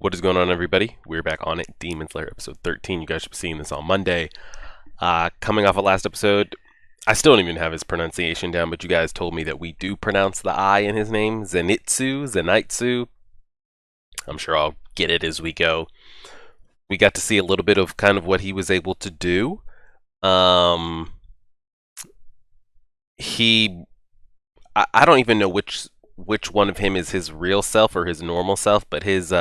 What is going on, everybody? We're back on it. Demon Slayer episode 13. You guys should be seeing this on Monday. Coming off of last episode, I still don't even have his pronunciation down, but you guys told me that we do pronounce the I in his name, Zenitsu. I'm sure I'll get it as we go. We got to see a little bit of kind of what he was able to do. I don't even know which one of him is his real self or his normal self, but his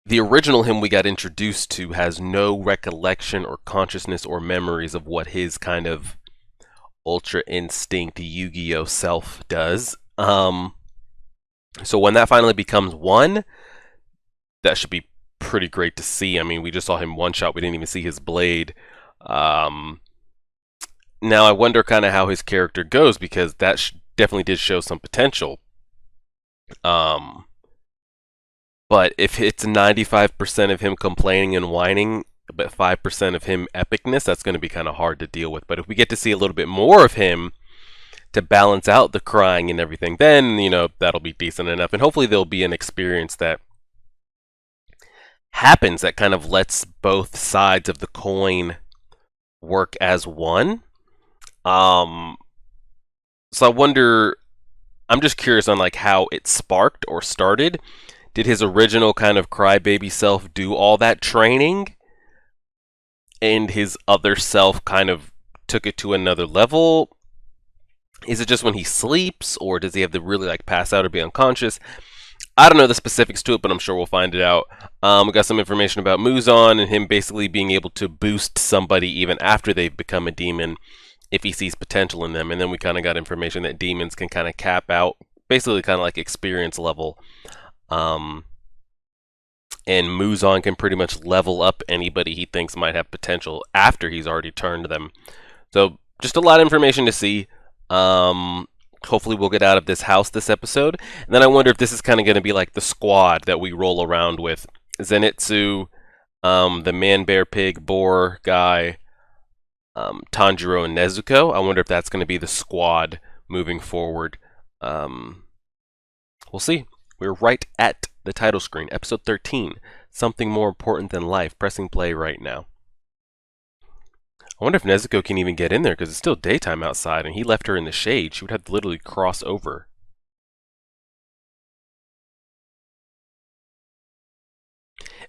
the original him we got introduced to has no recollection or consciousness or memories of what his kind of ultra instinct Yu-Gi-Oh self does. So when that finally becomes one, that should be pretty great to see. I mean, we just saw him one shot. We didn't even see his blade. Now I wonder kind of how his character goes, because that definitely did show some potential. But if it's 95% of him complaining and whining, but 5% of him epicness, that's going to be kind of hard to deal with. But if we get to see a little bit more of him to balance out the crying and everything, then, that'll be decent enough. And hopefully there'll be an experience that happens that kind of lets both sides of the coin work as one. So I wonder, I'm just curious on like how it sparked or started. Did his original kind of crybaby self do all that training, and his other self kind of took it to another level? Is it just when he sleeps, or does he have to really like pass out or be unconscious? I don't know the specifics to it, but I'm sure we'll find it out. We got some information about Muzan and him basically being able to boost somebody even after they've become a demon if he sees potential in them. And then we kind of got information that demons can kind of cap out, basically kind of like experience level. And Muzan can pretty much level up anybody he thinks might have potential after he's already turned them. So just a lot of information to see. Hopefully we'll get out of this house this episode. And then I wonder if this is kind of going to be like the squad that we roll around with. Zenitsu, the man, bear, pig, boar guy, Tanjiro, and Nezuko. I wonder if that's going to be the squad moving forward. We'll see. We're right at the title screen, episode 13. Something more important than life. Pressing play right now. I wonder if Nezuko can even get in there, because it's still daytime outside, and he left her in the shade. She would have to literally cross over.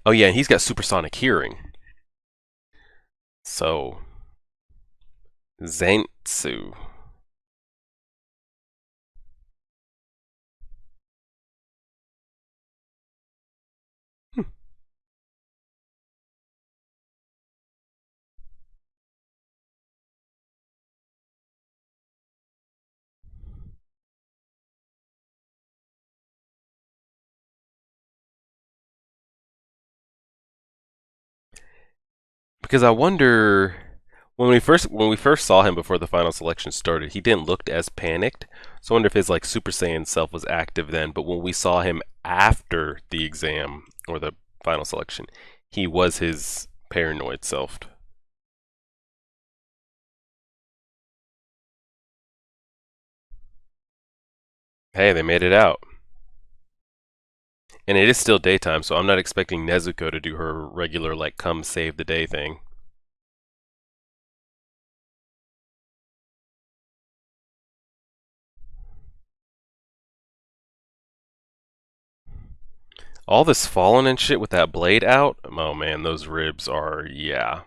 Oh yeah, and he's got supersonic hearing. So, Zenitsu. Because I wonder, when we first saw him before the final selection started, he didn't look as panicked. So I wonder if his like Super Saiyan self was active then. But when we saw him after the exam or the final selection, he was his paranoid self. Hey, they made it out. And it is still daytime, so I'm not expecting Nezuko to do her regular like come save the day thing. All this falling and shit with that blade out, oh man, those ribs are, yeah.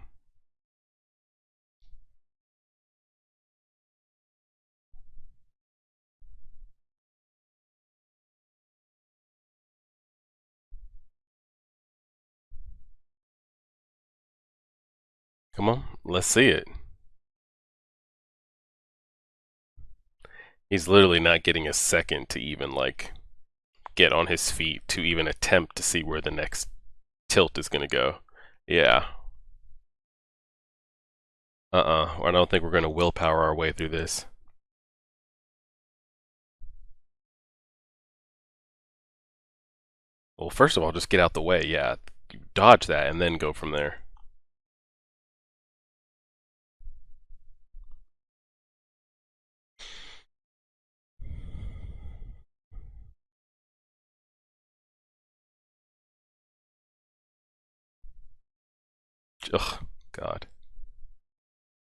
Come on, let's see it. He's literally not getting a second to even like get on his feet to even attempt to see where the next tilt is gonna go. Yeah. I don't think we're gonna willpower our way through this. Well, first of all, just get out the way, yeah. Dodge that and then go from there. Ugh, God.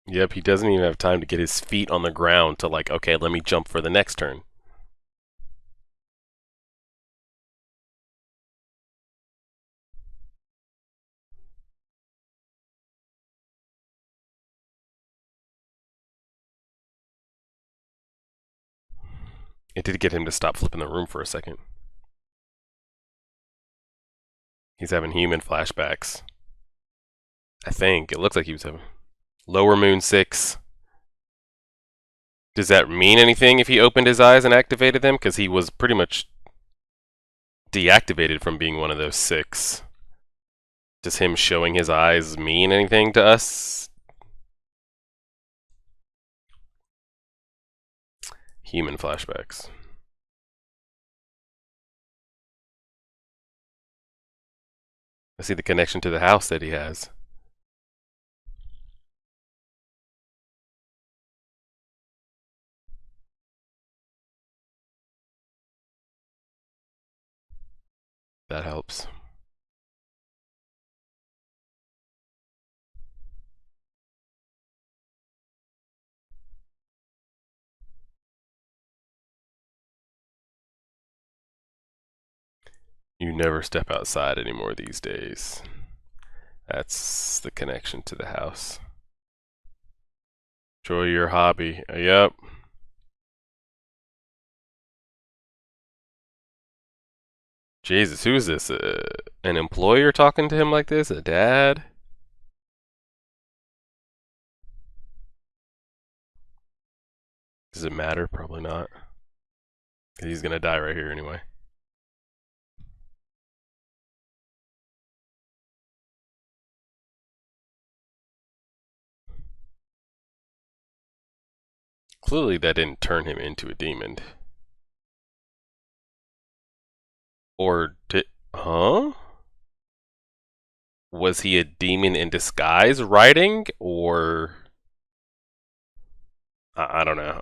Yep, he doesn't even have time to get his feet on the ground to like, okay, let me jump for the next turn. It did get him to stop flipping the room for a second. He's having human flashbacks. I think. It looks like he was having... Lower Moon 6. Does that mean anything if he opened his eyes and activated them? Because he was pretty much deactivated from being one of those 6. Does him showing his eyes mean anything to us? Human flashbacks. I see the connection to the house that he has. That helps. You never step outside anymore these days. That's the connection to the house. Enjoy your hobby. Yep. Jesus, who is this? An employer talking to him like this? A dad? Does it matter? Probably not. He's gonna die right here anyway. Clearly that didn't turn him into a demon. Or did... Huh? Was he a demon in disguise riding? Or... I don't know.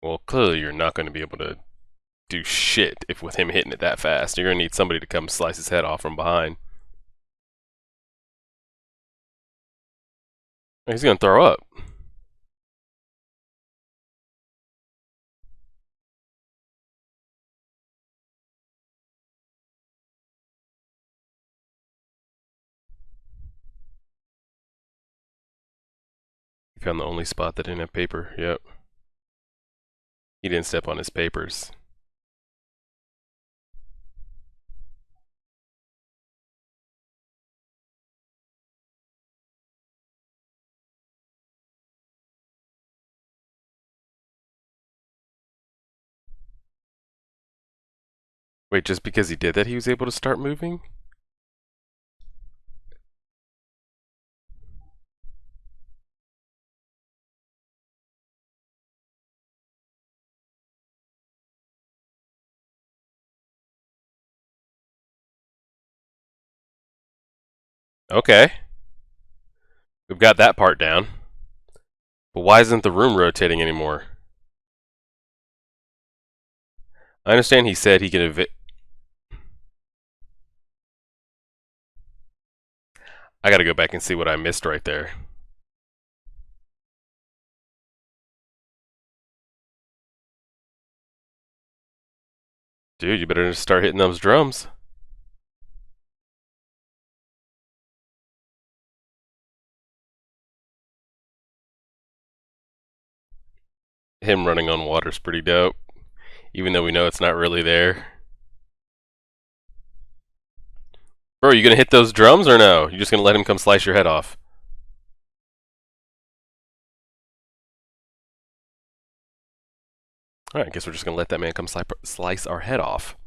Well, clearly you're not going to be able to do shit if with him hitting it that fast. You're going to need somebody to come slice his head off from behind. He's going to throw up. He found the only spot that didn't have paper. Yep. He didn't step on his papers. Wait, just because he did that, he was able to start moving? Okay. We've got that part down. But why isn't the room rotating anymore? I understand he said he can I gotta go back and see what I missed right there. Dude, you better just start hitting those drums. Him running on water's pretty dope. Even though we know it's not really there. Bro, you gonna hit those drums or no? You just gonna let him come slice your head off? Alright, I guess we're just gonna let that man come slice our head off.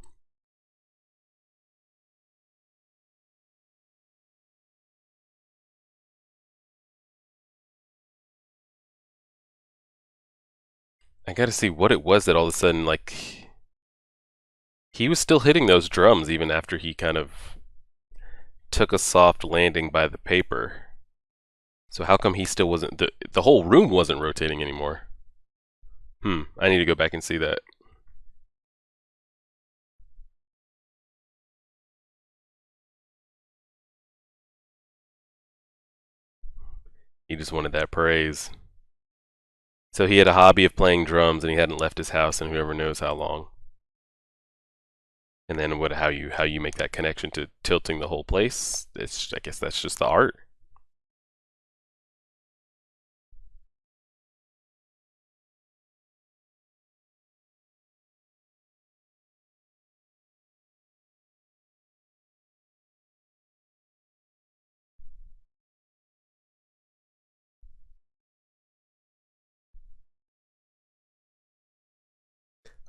I gotta see what it was that all of a sudden, like... He was still hitting those drums even after he kind of took a soft landing by the paper. So how come he still wasn't, the whole room wasn't rotating anymore? I need to go back and see that. He just wanted that praise. So he had a hobby of playing drums and he hadn't left his house in whoever knows how long. And then how you make that connection to tilting the whole place? I guess that's just the art.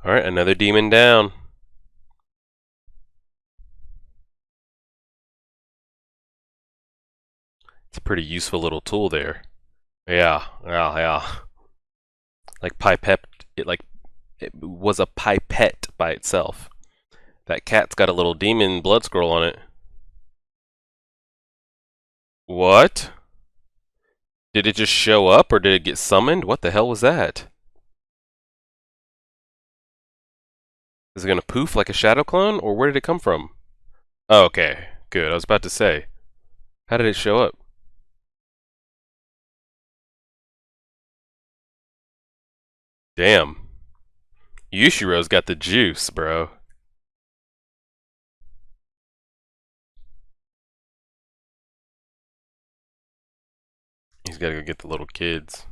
All right, another demon down. It's a pretty useful little tool there. Yeah. Like pipette, it was a pipette by itself. That cat's got a little demon blood scroll on it. What? Did it just show up or did it get summoned? What the hell was that? Is it gonna poof like a shadow clone or where did it come from? Oh, okay, good. I was about to say, how did it show up? Damn. Yushiro's got the juice, bro. He's gotta go get the little kids.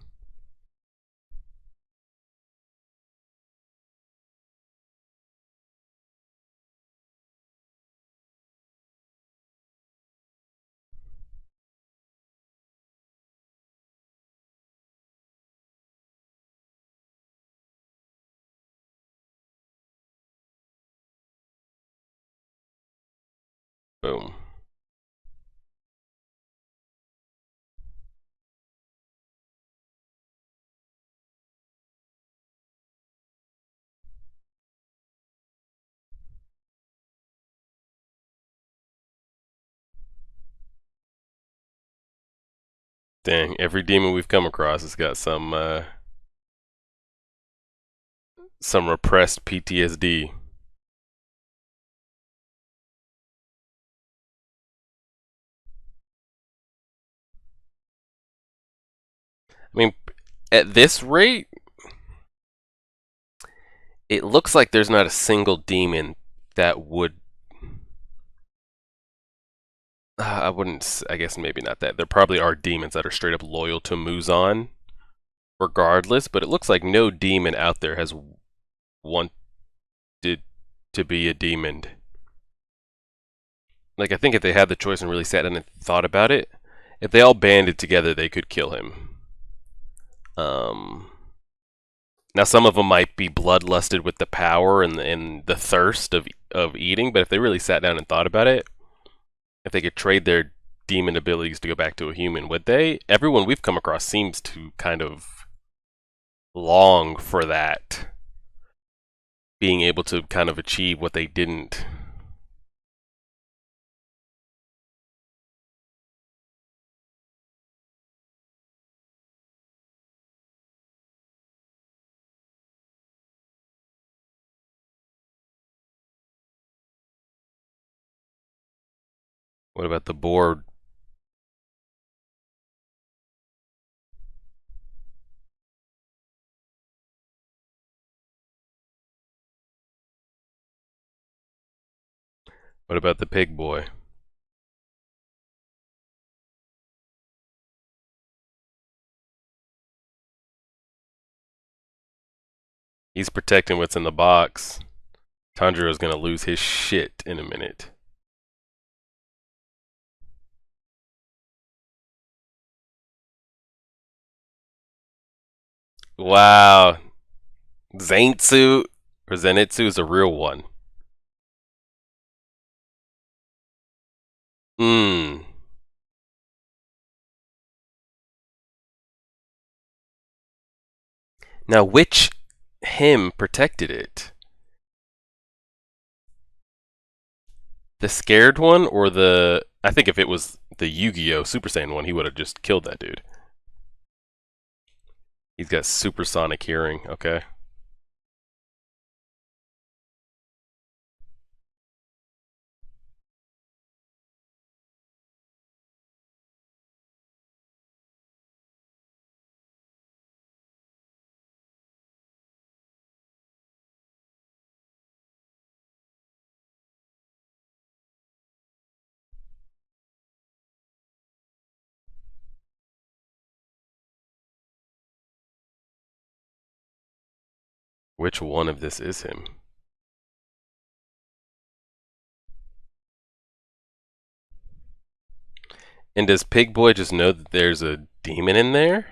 Boom. Dang, every demon we've come across has got some repressed PTSD. I mean, at this rate, it looks like there's not a single demon that would. I wouldn't. I guess maybe not that. There probably are demons that are straight up loyal to Muzan, regardless. But it looks like no demon out there has wanted to be a demon. Like I think if they had the choice and really sat down and thought about it, if they all banded together, they could kill him. Now some of them might be bloodlusted with the power and the thirst of eating, but if they really sat down and thought about it, if they could trade their demon abilities to go back to a human, would they? Everyone we've come across seems to kind of long for that, being able to kind of achieve what they didn't. What about the board? What about the pig boy? He's protecting what's in the box. Tanjiro's gonna lose his shit in a minute. Wow. Zenitsu or Zenitsu is a real one. Now, which him protected it? The scared one or the... I think if it was the Yu-Gi-Oh! Super Saiyan one, he would have just killed that dude. He's got supersonic hearing, okay. Which one of this is him? And does Pig Boy just know that there's a demon in there?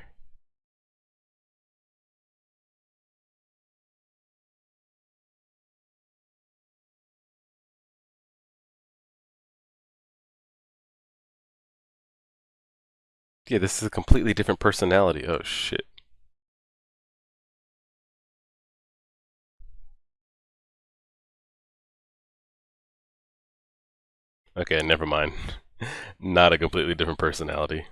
Yeah, this is a completely different personality. Oh shit. Okay, never mind. Not a completely different personality.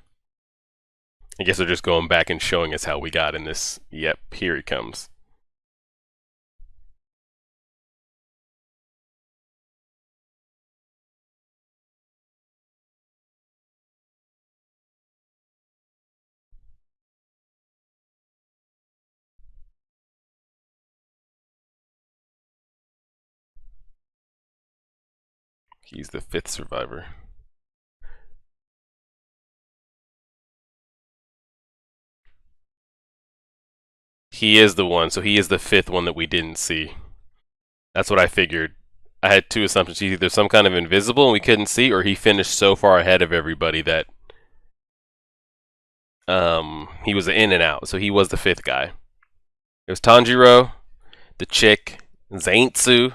I guess they're just going back and showing us how we got in this. Yep, here he comes. He's the 5th survivor. He is the one, so he is the 5th one that we didn't see. That's what I figured. I had two assumptions. He's either some kind of invisible and we couldn't see, or he finished so far ahead of everybody that he was in and out. So he was the 5th guy. It was Tanjiro, the chick, Zaintsu,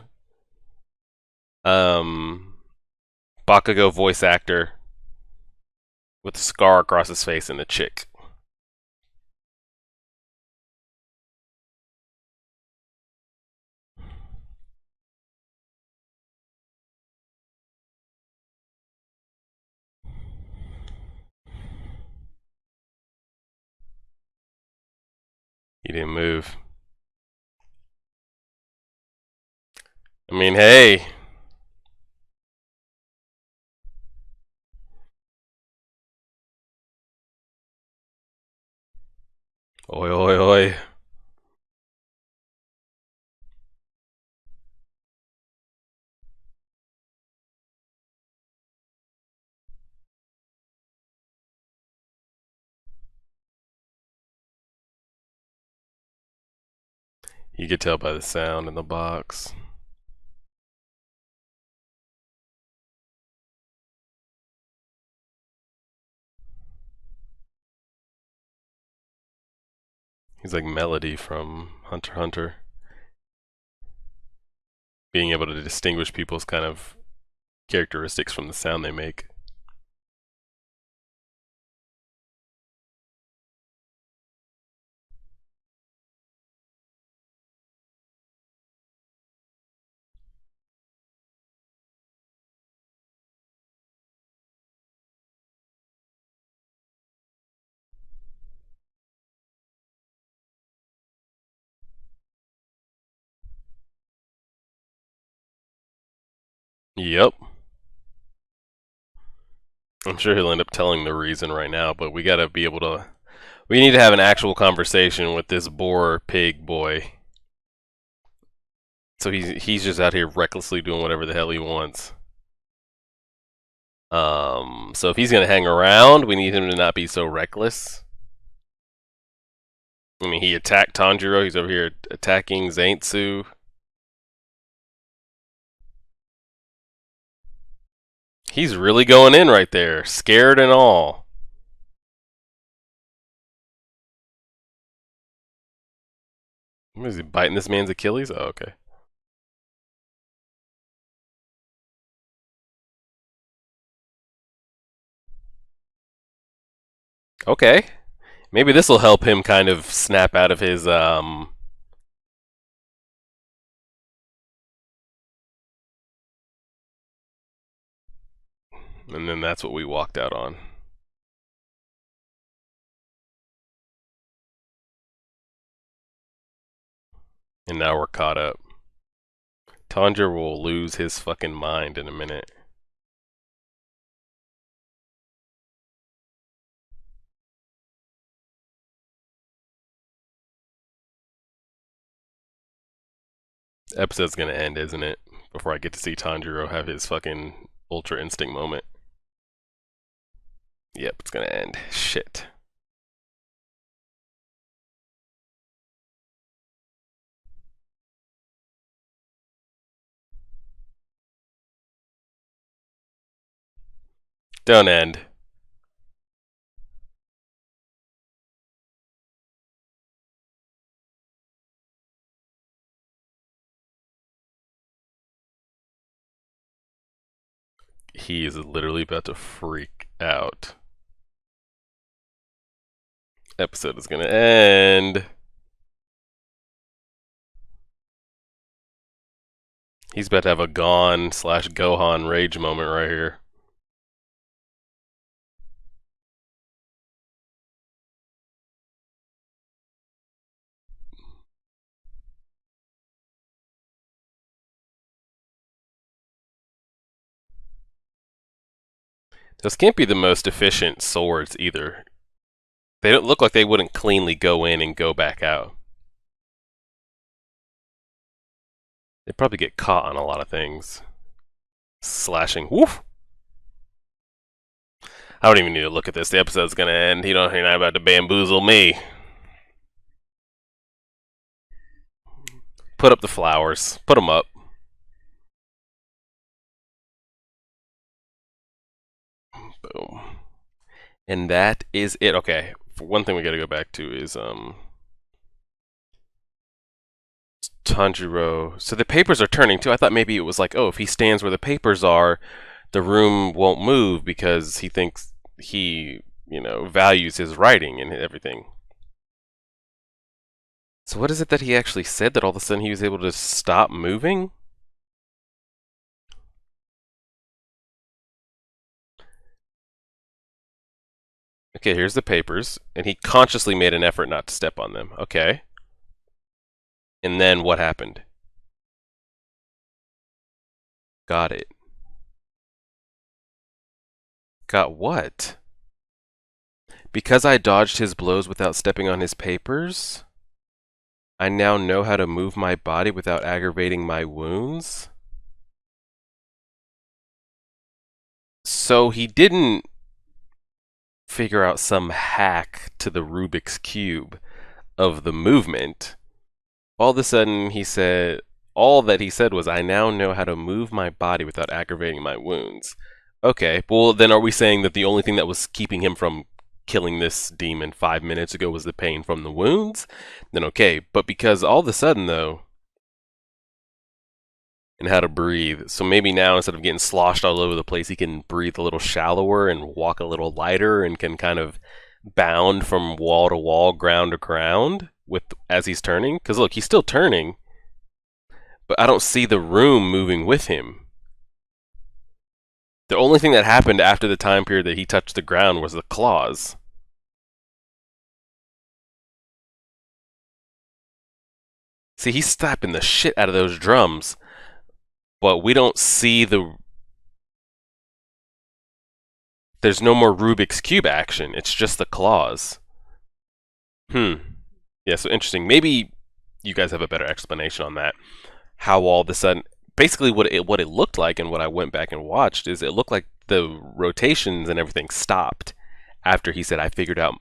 Bakugo voice actor with a scar across his face, and the chick. He didn't move. I mean, hey. Oi, oi, oi. You could tell by the sound in the box. He's like Melody from Hunter x Hunter. Being able to distinguish people's kind of characteristics from the sound they make. Yep. I'm sure he'll end up telling the reason right now, but we gotta be able to. We need to have an actual conversation with this boar pig boy. So he's just out here recklessly doing whatever the hell he wants. So if he's gonna hang around, we need him to not be so reckless. I mean, he attacked Tanjiro. He's over here attacking Zaintsu. He's really going in right there, scared and all. Is he biting this man's Achilles? Oh, okay. Okay. Maybe this will help him kind of snap out of his And then that's what we walked out on. And now we're caught up. Tanjiro will lose his fucking mind in a minute. Episode's gonna end, isn't it? Before I get to see Tanjiro have his fucking Ultra Instinct moment. Yep, it's gonna end. Shit. Don't end. He is literally about to freak out. Episode is gonna end. He's about to have a Gon / Gohan rage moment right here. Those can't be the most efficient swords either. They don't look like they wouldn't cleanly go in and go back out. They probably get caught on a lot of things. Slashing. Woof! I don't even need to look at this. The episode's gonna end. You're not about to bamboozle me. Put up the flowers. Put them up. Boom. And that is it. Okay. One thing we gotta go back to is Tanjiro. So the papers are turning too. I thought maybe it was like, oh, if he stands where the papers are, the room won't move because he thinks he, values his writing and everything. So what is it that he actually said that all of a sudden he was able to stop moving? Okay, here's the papers, and he consciously made an effort not to step on them. Okay. And then what happened? Got it. Got what? Because I dodged his blows without stepping on his papers, I now know how to move my body without aggravating my wounds? So he didn't figure out some hack to the Rubik's Cube of the movement. All of a sudden, all that he said was, I now know how to move my body without aggravating my wounds. Okay, well then are we saying that the only thing that was keeping him from killing this demon 5 minutes ago was the pain from the wounds? Then okay, but because all of a sudden though, and how to breathe, so maybe now instead of getting sloshed all over the place, he can breathe a little shallower and walk a little lighter and can kind of bound from wall to wall, ground to ground as he's turning. Because look, he's still turning, but I don't see the room moving with him. The only thing that happened after the time period that he touched the ground was the claws. See, he's slapping the shit out of those drums, but we don't see there's no more Rubik's Cube action. It's just the claws. Yeah, so interesting. Maybe you guys have a better explanation on that. How all of a sudden, basically what it looked like, and what I went back and watched, is it looked like the rotations and everything stopped after he said, I figured out,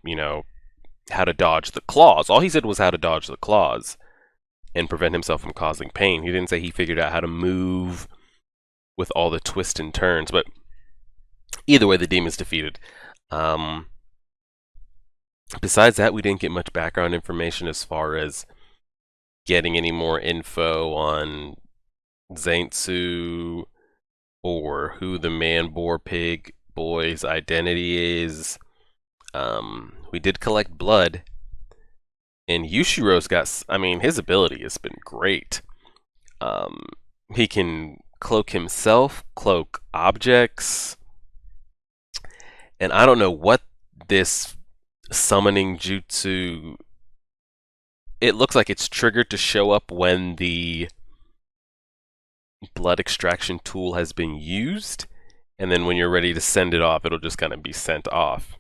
how to dodge the claws. All he said was how to dodge the claws and prevent himself from causing pain. He didn't say he figured out how to move with all the twists and turns, but either way, the demon's defeated. Besides that, we didn't get much background information as far as getting any more info on Zaintsu or who the Man-Boar-Pig boy's identity is. We did collect blood, and Yushiro's got, his ability has been great. He can cloak himself, cloak objects. And I don't know what this summoning jutsu, it looks like it's triggered to show up when the blood extraction tool has been used, and then when you're ready to send it off, it'll just kind of be sent off.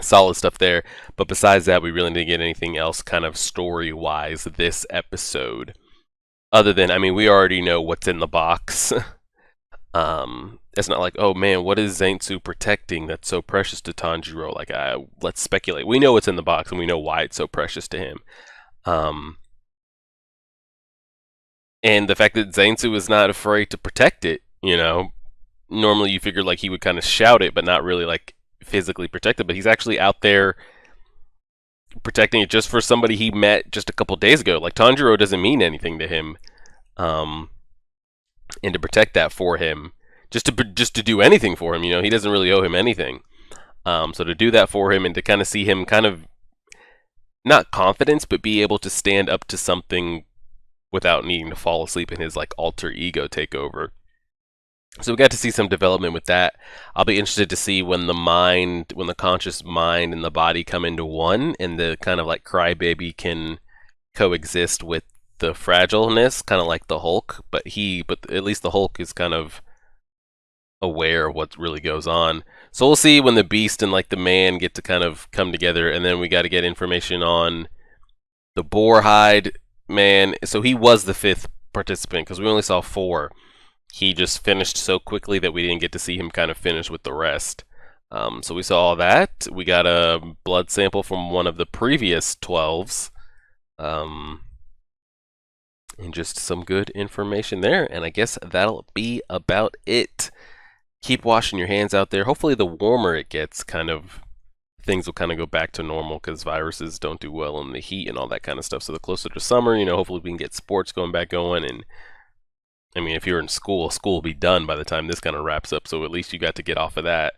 Solid stuff there, but besides that, we really didn't get anything else kind of story-wise this episode. Other than, I mean, we already know what's in the box. It's not like, oh man, what is Zenitsu protecting that's so precious to Tanjiro? Like, let's speculate. We know what's in the box, and we know why it's so precious to him. And the fact that Zenitsu is not afraid to protect it, you know, normally you figure like he would kind of shout it, but not really like physically protect it. But he's actually out there protecting it just for somebody he met just a couple days ago. Like, Tanjiro doesn't mean anything to him, and to protect that for him, just to do anything for him, you know, he doesn't really owe him anything. So to do that for him and to kind of see him kind of not confidence, but be able to stand up to something without needing to fall asleep and his like alter ego take over. So we got to see some development with that. I'll be interested to see when the conscious mind and the body come into one, and the kind of like crybaby can coexist with the fragileness, kind of like the Hulk. But at least the Hulk is kind of aware of what really goes on. So we'll see when the Beast and like the Man get to kind of come together, and then we got to get information on the Boarhide Man. So he was the 5th participant because we only saw 4. He just finished so quickly that we didn't get to see him kind of finish with the rest. So we saw all that. We got a blood sample from one of the previous 12s. And just some good information there. And I guess that'll be about it. Keep washing your hands out there. Hopefully the warmer it gets, things will kind of go back to normal, because viruses don't do well in the heat and all that kind of stuff. So the closer to summer, you know, hopefully we can get sports going. And I mean, if you're in school will be done by the time this kind of wraps up. So at least you got to get off of that.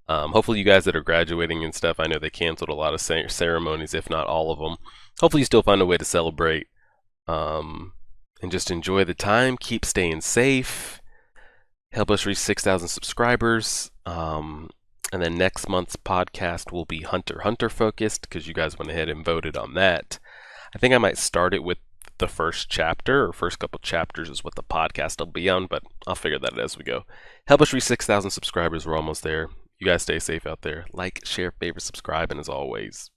Hopefully you guys that are graduating and stuff, I know they canceled a lot of ceremonies, if not all of them. Hopefully you still find a way to celebrate. And just enjoy the time. Keep staying safe. Help us reach 6,000 subscribers. And then next month's podcast will be Hunter x Hunter focused, because you guys went ahead and voted on that. I think I might start it with the first chapter, or first couple chapters is what the podcast will be on, but I'll figure that out as we go. Help us reach 6,000 subscribers. We're almost there. You guys stay safe out there. Like, share, favorite, subscribe, and as always,